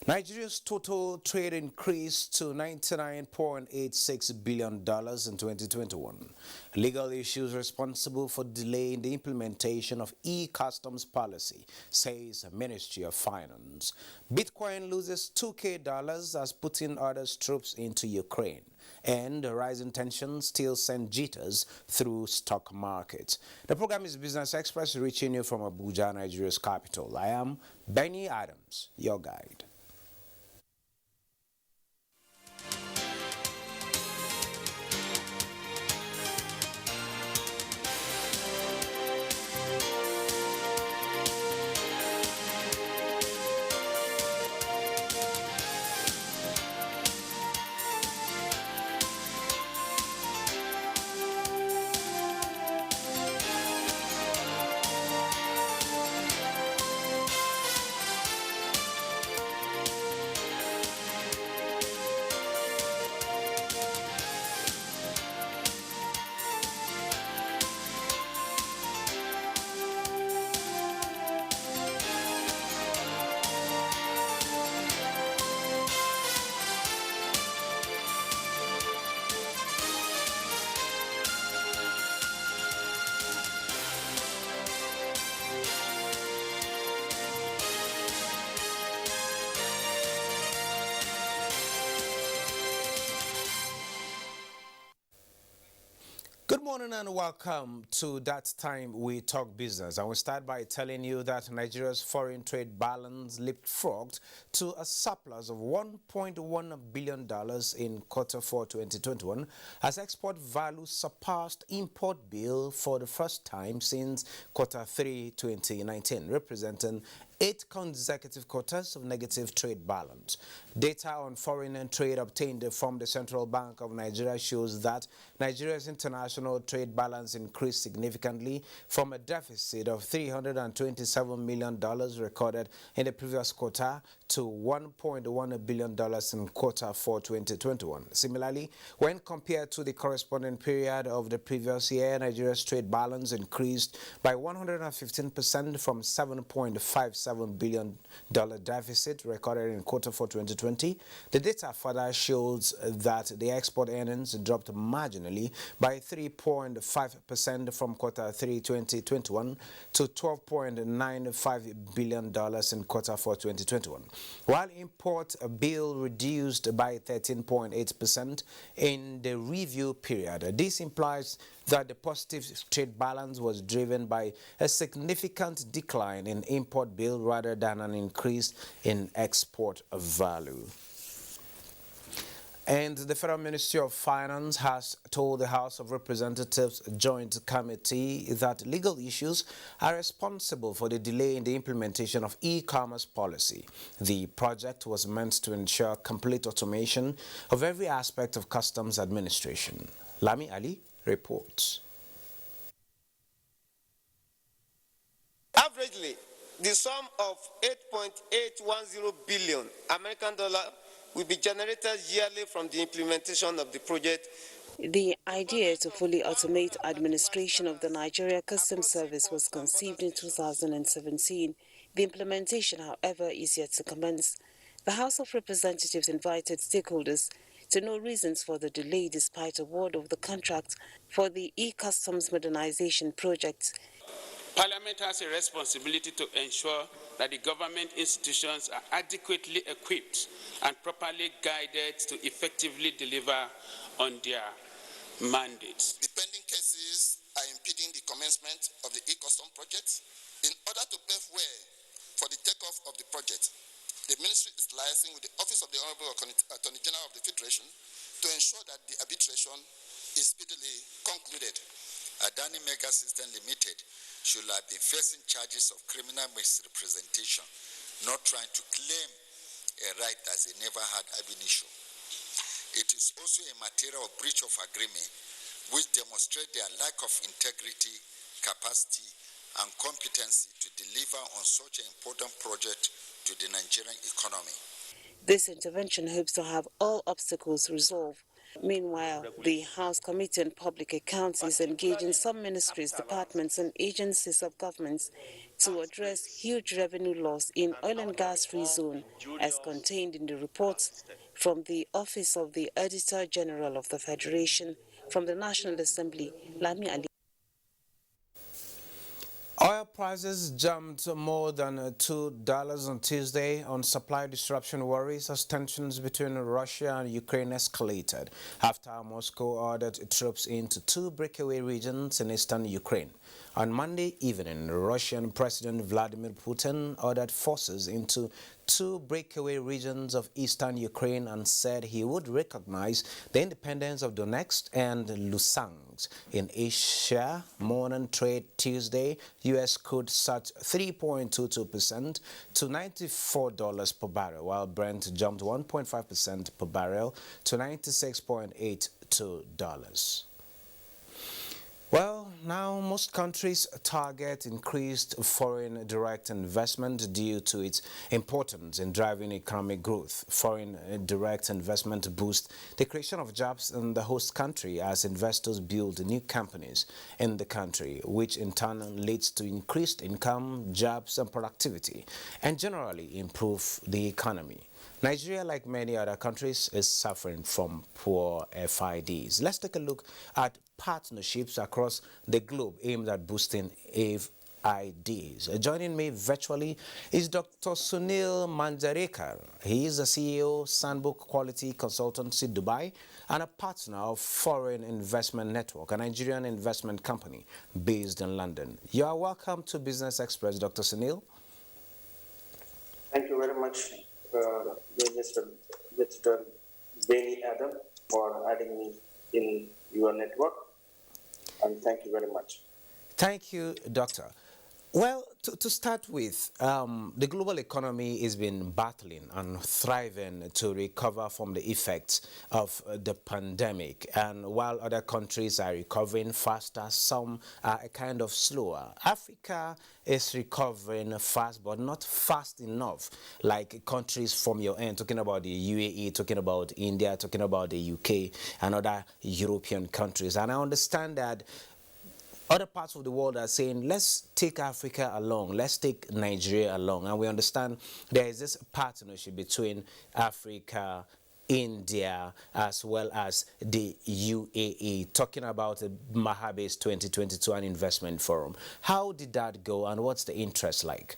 Nigeria's total trade increased to $99.86 billion in 2021. Legal issues responsible for delay in the implementation of e-customs policy, says Ministry of Finance. Bitcoin loses $2K as Putin orders troops into Ukraine. And rising tensions still send jitters through stock markets. The program is Business Express, reaching you from Abuja, Nigeria's capital. I am Benny Adams, your guide. Good morning and welcome to That Time We Talk Business. I will start by telling you that Nigeria's foreign trade balance leapfrogged to a surplus of $1.1 billion in Q4 2021 as export value surpassed import bill for the first time since Q3 2019, representing 8 consecutive quarters of negative trade balance. Data on foreign trade obtained from the Central Bank of Nigeria shows that Nigeria's international trade balance increased significantly from a deficit of $327 million recorded in the previous quarter to $1.1 billion in Q4 2021. Similarly, when compared to the corresponding period of the previous year, Nigeria's trade balance increased by 115% from $7.57 billion deficit recorded in Q4 2020. The data further shows that the export earnings dropped marginally by 3.5% from Q3 2021 to $12.95 billion in Q4 2021, while import bill reduced by 13.8% in the review period. This implies that the positive trade balance was driven by a significant decline in import bill rather than an increase in export value. And the Federal Ministry of Finance has told the House of Representatives Joint Committee that legal issues are responsible for the delay in the implementation of e-commerce policy. The project was meant to ensure complete automation of every aspect of customs administration. Lami Ali reports. Averagely, the sum of 8.810 billion American dollar will be generated yearly from the implementation of the project. The idea to fully automate administration of the Nigeria Customs Service was conceived in 2017. The implementation, however, is yet to commence. The House of Representatives invited stakeholders to know reasons for the delay despite award of the contract for the e-customs modernization project. Parliament has a responsibility to ensure that the government institutions are adequately equipped and properly guided to effectively deliver on their mandates. The pending cases are impeding the commencement of the e-custom project. In order to pave way for the takeoff of the project, the Ministry is liaising with the Office of the Honorable Attorney General of the Federation to ensure that the arbitration is speedily concluded. Adani Mega System Limited should have been facing charges of criminal misrepresentation, not trying to claim a right that they never had ab initio. It is also a matter of breach of agreement, which demonstrates their lack of integrity, capacity, and competency to deliver on such an important project to the Nigerian economy. This intervention hopes to have all obstacles resolved. Meanwhile, the House Committee on Public Accounts is engaging some ministries, departments, and agencies of governments to address huge revenue loss in oil and gas free zone as contained in the reports from the Office of the Auditor General of the Federation. From the National Assembly, Lami Ali. Oil prices jumped more than $2 on Tuesday on supply disruption worries as tensions between Russia and Ukraine escalated after Moscow ordered troops into two breakaway regions in eastern Ukraine. On Monday evening, Russian President Vladimir Putin ordered forces into two breakaway regions of eastern Ukraine and said he would recognize the independence of Donetsk and Luhansk. In Asia, morning trade Tuesday, U.S. crude surged 3.22% to $94 per barrel, while Brent jumped 1.5% per barrel to $96.82. Well, now most countries target increased foreign direct investment due to its importance in driving economic growth. Foreign direct investment boosts the creation of jobs in the host country as investors build new companies in the country, which in turn leads to increased income, jobs, and productivity, and generally improve the economy. Nigeria, like many other countries, is suffering from poor FIDs. Let's take a look at partnerships across the globe aimed at boosting FIDs. Joining me virtually is Dr. Sunil Manjarekar. He is the CEO, Sandbook Quality Consultancy Dubai, and a partner of Foreign Investment Network, a Nigerian investment company based in London. You are welcome to Business Express, Dr. Sunil. Thank you very much, Mr. Bailey Adam, for adding me in your network, and thank you very much. Thank you, Doctor. Well, to start with, the global economy has been battling and thriving to recover from the effects of the pandemic. And while other countries are recovering faster, some are kind of slower. Africa is recovering fast, but not fast enough, like countries from your end, talking about the UAE, talking about India, talking about the UK, and other European countries. And I understand that other parts of the world are saying, let's take Africa along, let's take Nigeria along. And we understand there is this partnership between Africa, India, as well as the UAE, talking about the Mahabes 2022 and Investment Forum. How did that go, and what's the interest like?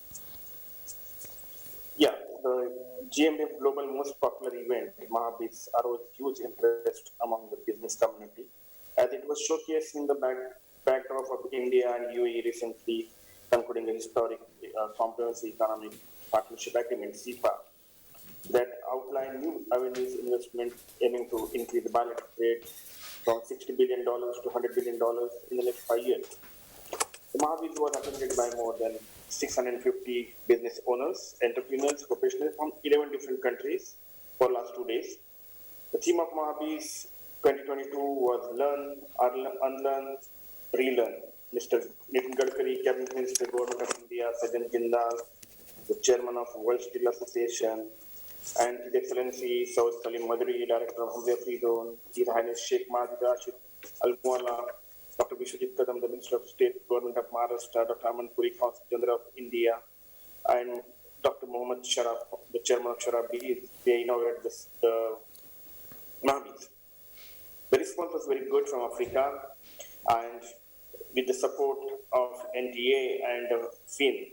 Yeah, the GMF Global most popular event, Mahabes, aroused huge interest among the business community, as it was showcased in the backdrop of India and UAE recently concluding a historic comprehensive economic partnership agreement, CEPA, that outlined new avenues investment aiming to increase the balance of trade from $60 billion to $100 billion in the next 5 years. The Mahabes was attended by more than 650 business owners, entrepreneurs, professionals from 11 different countries for the last 2 days. The theme of Mahabes 2022 was Learn, Unlearn, Relearn. Mr. Nitin Gadkari, Cabinet Minister, Government of India, Sajjan Jindal, the Chairman of World Steel Association, and His Excellency Saud Salim Madri, Director of Hamza Free Zone, His Highness Sheikh Majid Rashid Al Mualla, Dr. Vishwajit Kadam, the Minister of State, Government of Maharashtra, Dr. Aman Puri, Consul General of India, and Dr. Mohammad Sharaf, the Chairman of Sharaf, they inaugurated the Mahabes. The response was very good from Africa, and with the support of NTA and FIN,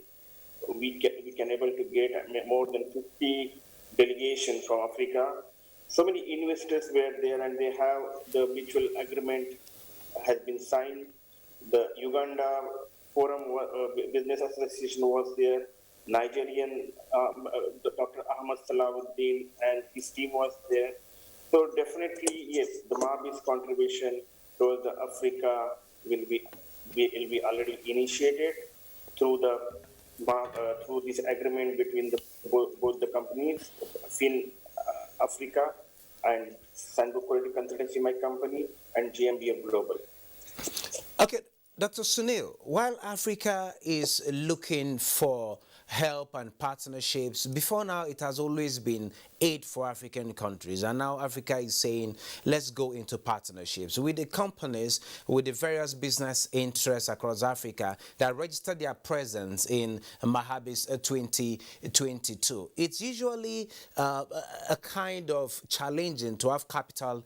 we can able to get more than 50 delegations from Africa. So many investors were there, and they have the mutual agreement has been signed. The Uganda Forum Business Association was there. Nigerian Dr. Ahmad Salahuddin and his team was there. So definitely, yes, the Mahabes contribution towards the Africa will be already initiated through through this agreement between both the companies, FIN Africa and Sandbook Quality Consultancy, my company, and GMBF Global. Okay, Dr. Sunil, while Africa is looking for help and partnerships. Before now, it has always been aid for African countries, and now Africa is saying, let's go into partnerships with the companies, with the various business interests across Africa that register their presence in Mahabis 2022. It's usually a kind of challenging to have capital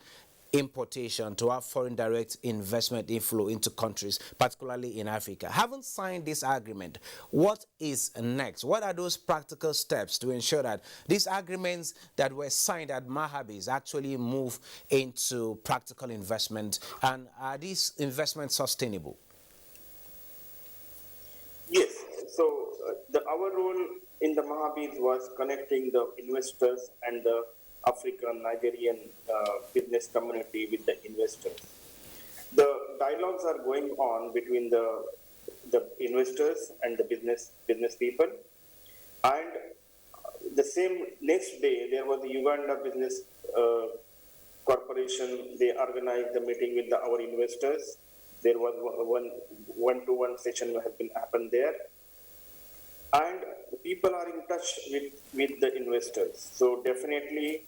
importation, to have foreign direct investment inflow into countries, particularly in Africa. Haven't signed this agreement. What is next? What are those practical steps to ensure that these agreements that were signed at Mahabis actually move into practical investment, and are these investments sustainable? Yes. So our role in the Mahabis was connecting the investors and the African Nigerian business community with the investors. The dialogues are going on between the investors and the business people, and the same next day there was the Uganda Business Corporation. They organized the meeting with our investors. There was one-to-one session has been happened there, and people are in touch with the investors. So definitely,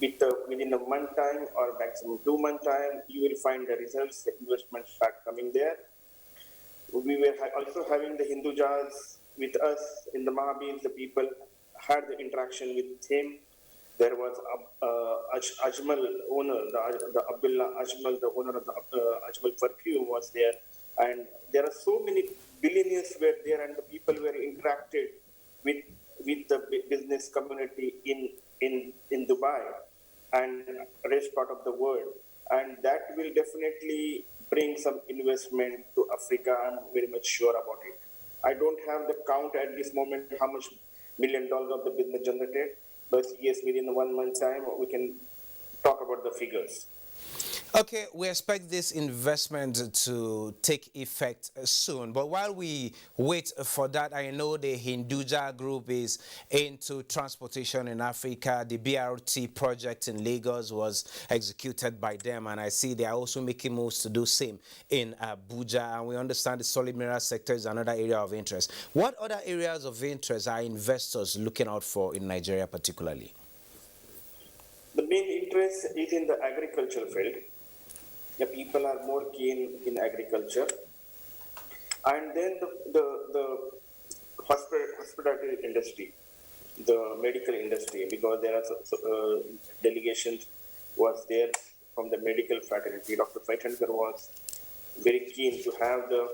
within a month time or maximum 2 month time, you will find the results. The investments start coming there. We were also having the Hindujas with us in the Mahabis. The people had the interaction with him. There was Ajmal owner, the Abdullah Ajmal, the owner of the Ajmal perfume was there, and there are so many billionaires were there, and the people were interacted with the business community in Dubai and rest part of the world, and that will definitely bring some investment to Africa. I'm very much sure about it. I don't have the count at this moment how much $1 million of the business generated, but yes, within 1 month time we can talk about the figures. Okay, we expect this investment to take effect soon. But while we wait for that, I know the Hinduja group is into transportation in Africa. The BRT project in Lagos was executed by them, and I see they are also making moves to do same in Abuja. And we understand the solid mineral sector is another area of interest. What other areas of interest are investors looking out for in Nigeria particularly? The main interest is in the agricultural field. The people are more keen in agriculture, and then the hospitality industry, the medical industry, because there are delegations was there from the medical fraternity. Dr. Faithankar was very keen to have the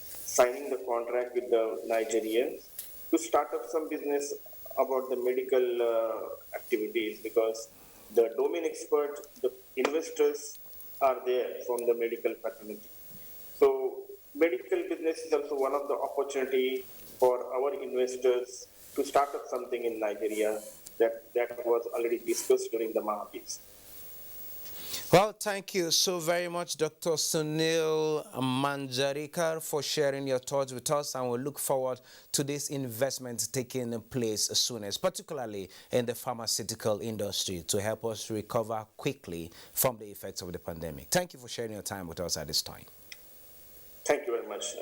signing the contract with the Nigerians to start up some business about the medical activities, because the domain expert, the investors are there from the medical fraternity. So medical business is also one of the opportunity for our investors to start up something in Nigeria that was already discussed during the Mahabis. Well, thank you so very much, Dr. Sunil Manjarikar, for sharing your thoughts with us, and we'll look forward to this investment taking place soonest, particularly in the pharmaceutical industry, to help us recover quickly from the effects of the pandemic. Thank you for sharing your time with us at this time. Thank you very much,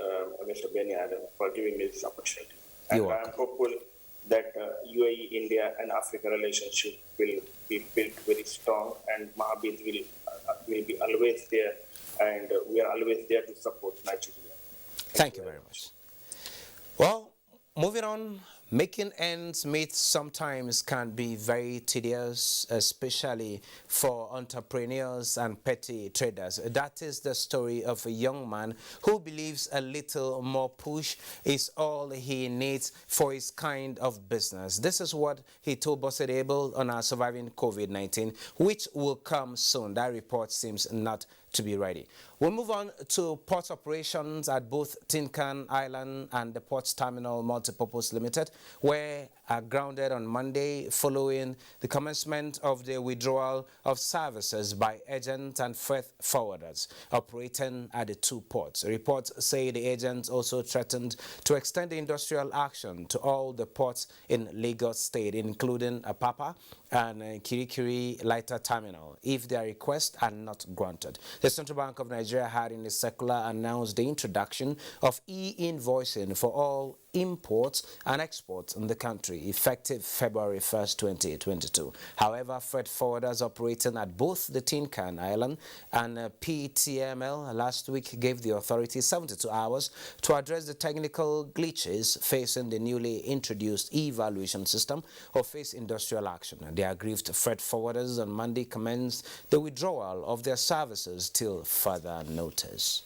Mr. Benny Adam, for giving me this opportunity. And You're welcome. I'm hopeful that UAE, India, and Africa relationship will be built very strong, and Mahabis will be always there, and we are always there to support Nigeria. Thank you very much. Well, moving on, making ends meet sometimes can be very tedious, especially for entrepreneurs and petty traders. That is the story of a young man who believes a little more push is all he needs for his kind of business. This is what he told Bossed Able on our Surviving COVID-19, which will come soon. That report seems not to be ready. We'll move on to port operations at both Tinkan Island and the Ports Terminal Multipurpose Limited, where are grounded on Monday following the commencement of the withdrawal of services by agents and freight forwarders operating at the two ports. Reports say the agents also threatened to extend the industrial action to all the ports in Lagos State, including Apapa and Kirikiri Lighter Terminal, if their requests are not granted. The Central Bank of Nigeria had in a circular announced the introduction of e-invoicing for all imports and exports in the country, effective February 1st, 2022. However, freight forwarders operating at both the Tin Can Island and PTML last week gave the authorities 72 hours to address the technical glitches facing the newly introduced evaluation system or face industrial action. The aggrieved freight forwarders on Monday commenced the withdrawal of their services till further notice.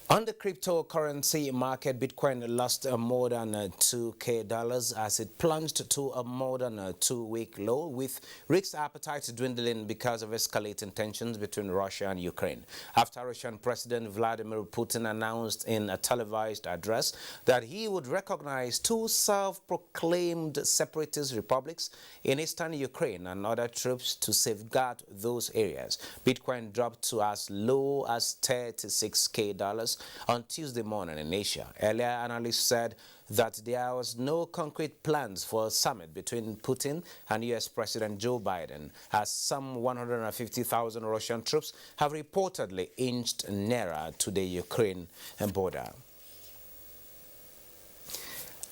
On the cryptocurrency market, Bitcoin lost more than $2,000 as it plunged to a more than a 2-week low, with risk appetite dwindling because of escalating tensions between Russia and Ukraine. After Russian President Vladimir Putin announced in a televised address that he would recognize 2 self-proclaimed separatist republics in eastern Ukraine and order troops to safeguard those areas, Bitcoin dropped to as low as $36,000 on Tuesday morning in Asia. Earlier, analysts said that there was no concrete plans for a summit between Putin and U.S. President Joe Biden, as some 150,000 Russian troops have reportedly inched nearer to the Ukraine border.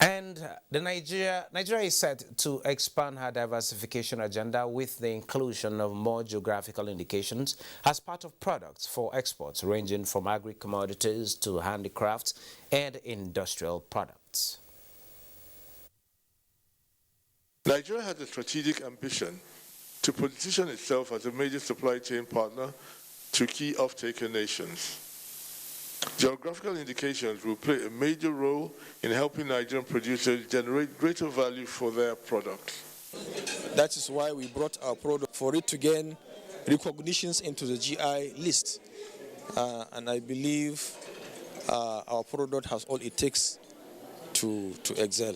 And Nigeria is set to expand her diversification agenda with the inclusion of more geographical indications as part of products for exports ranging from agri-commodities to handicrafts and industrial products. Nigeria has a strategic ambition to position itself as a major supply chain partner to key off-taker nations. Geographical indications will play a major role in helping Nigerian producers generate greater value for their products. That is why we brought our product for it to gain recognitions into the GI list. And I believe our product has all it takes to excel.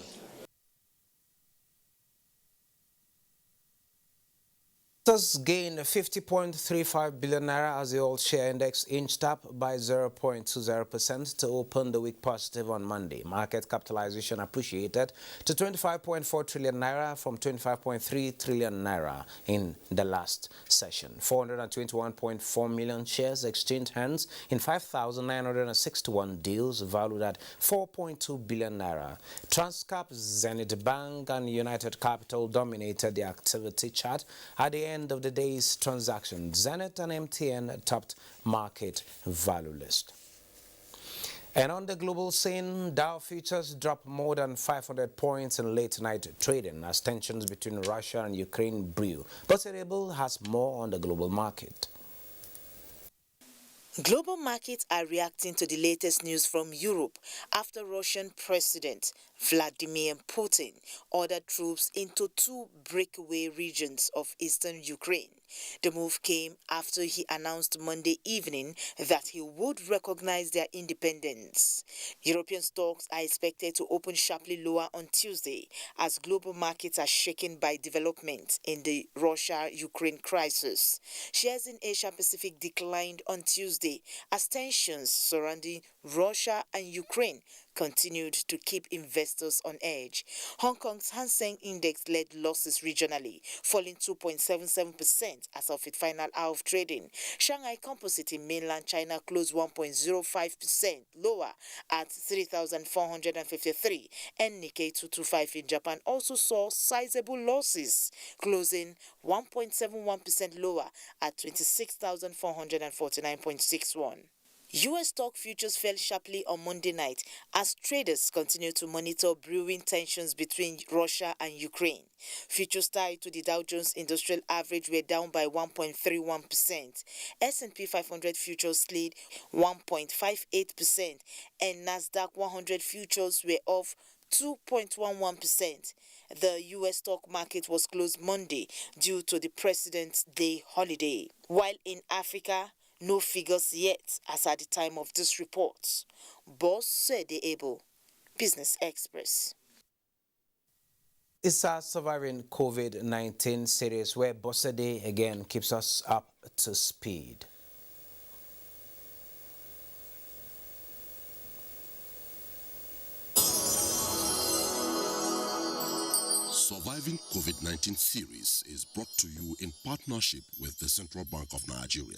Investors gained 50.35 billion naira as the oil share index inched up by 0.20% to open the week positive on Monday. Market capitalization appreciated to 25.4 trillion naira from 25.3 trillion naira in the last session. 421.4 million shares exchanged hands in 5,961 deals valued at 4.2 billion naira. Transcap, Zenith Bank and United Capital dominated the activity chart at the end of the day's transaction. Zenith and MTN topped market value list. And on the global scene, Dow futures dropped more than 500 points in late-night trading as tensions between Russia and Ukraine brew. But Cerebral has more on the global market. Global markets are reacting to the latest news from Europe after Russian President Vladimir Putin ordered troops into 2 breakaway regions of eastern Ukraine. The move came after he announced Monday evening that he would recognize their independence. European stocks are expected to open sharply lower on Tuesday as global markets are shaken by developments in the Russia-Ukraine crisis. Shares in Asia-Pacific declined on Tuesday as tensions surrounding Russia and Ukraine continued to keep investors on edge. Hong Kong's Hang Seng Index led losses regionally, falling 2.77% as of its final hour of trading. Shanghai Composite in mainland China closed 1.05% lower at 3,453, and Nikkei 225 in Japan also saw sizable losses, closing 1.71% lower at 26,449.61. U.S. stock futures fell sharply on Monday night as traders continue to monitor brewing tensions between Russia and Ukraine. Futures tied to the Dow Jones Industrial Average were down by 1.31%. S&P 500 futures slid 1.58%, and Nasdaq 100 futures were off 2.11%. The U.S. stock market was closed Monday due to the President's Day holiday. While in Africa, no figures yet as at the time of this report. Boss said they able. Business Express. It's a surviving COVID-19 series where Bossede again keeps us up to speed. Surviving COVID-19 series is brought to you in partnership with the Central Bank of Nigeria.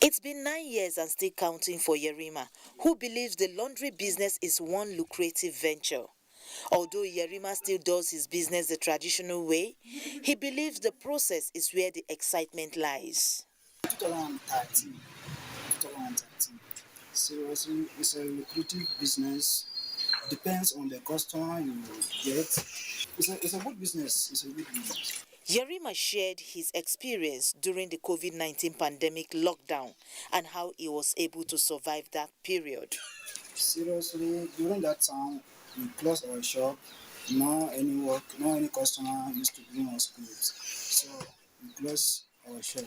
It's been 9 years and still counting for Yerima, who believes the laundry business is one lucrative venture. Although Yerima still does his business the traditional way, he believes the process is where the excitement lies. 2013. Seriously, it's a lucrative business. Depends on the customer you get. It's a good business. It's a good business. Yerima shared his experience during the COVID-19 pandemic lockdown and how he was able to survive that period. Seriously, during that time, we closed our shop. No any work, no any customer used to bring us goods. So we closed our shop.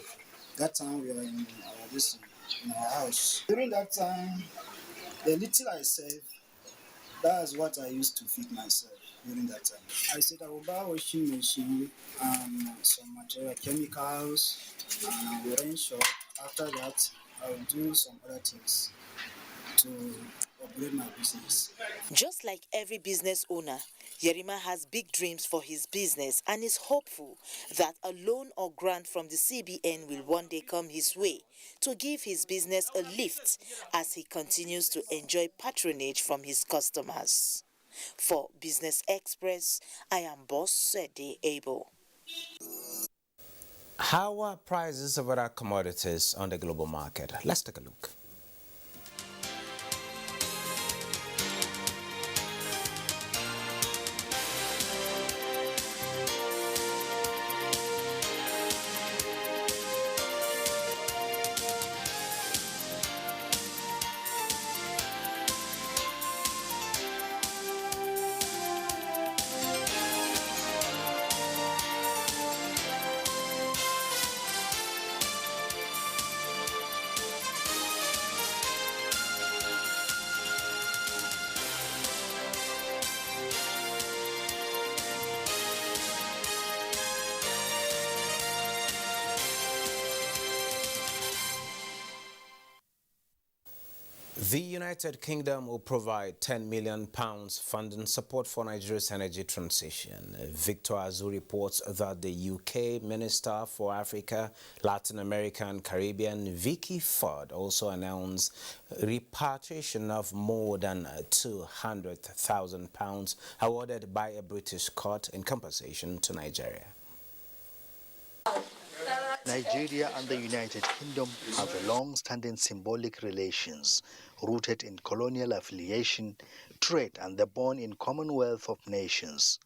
That time we were in our house. During that time, the little I saved, that's what I used to feed myself during that time. I said I will buy a washing machine and some material chemicals and I will rent shop. After that, I will do some other things to upgrade my business. Just like every business owner, Yerima has big dreams for his business and is hopeful that a loan or grant from the CBN will one day come his way to give his business a lift as he continues to enjoy patronage from his customers. For Business Express, I am Boss Sede Abel. How are prices of other commodities on the global market? Let's take a look. The United Kingdom will provide £10 million funding support for Nigeria's energy transition. Victor Azu reports that the UK Minister for Africa, Latin America and Caribbean, Vicky Ford, also announced repatriation of more than £200,000 awarded by a British court in compensation to Nigeria. Nigeria and the United Kingdom have a long-standing symbolic relations rooted in colonial affiliation, trade and the bond in Commonwealth of Nations.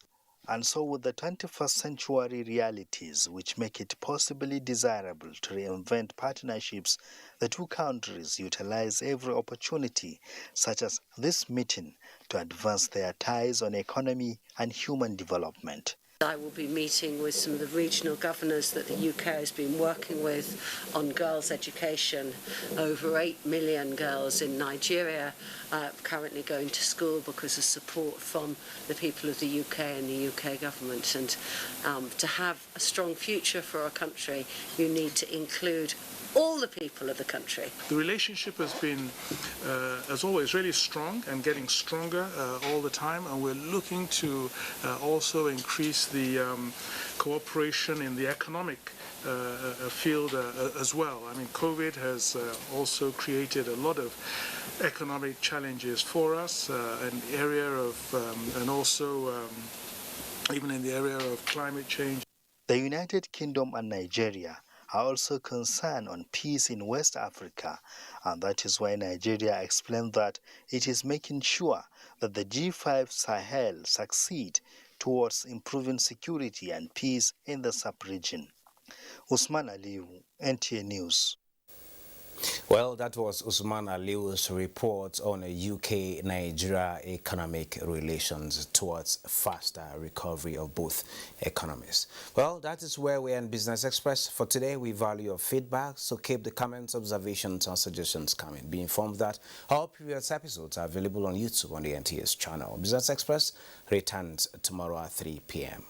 And so with the 21st century realities which make it possibly desirable to reinvent partnerships, the two countries utilize every opportunity, such as this meeting, to advance their ties on economy and human development. I will be meeting with some of the regional governors that the UK has been working with on girls' education. Over 8 million girls in Nigeria currently going to school because of support from the people of the UK and the UK government. And to have a strong future for our country, you need to include all the people of the country. The relationship has been, as always, really strong and getting stronger all the time, and we're looking to also increase the cooperation in the economic field as well. I mean, COVID has also created a lot of economic challenges for us in the area of, and also even in the area of climate change. The United Kingdom and Nigeria are also concerned on peace in West Africa, and that is why Nigeria explained that it is making sure that the G5 Sahel succeed towards improving security and peace in the sub-region. Usman Aliyu, NTA News. Well, that was Usman Aliu's report on UK-Nigeria economic relations towards faster recovery of both economies. Well, that is where we end Business Express for today. We value your feedback, so keep the comments, observations, and suggestions coming. Be informed that all previous episodes are available on YouTube on the NTA's channel. Business Express returns tomorrow at 3 p.m.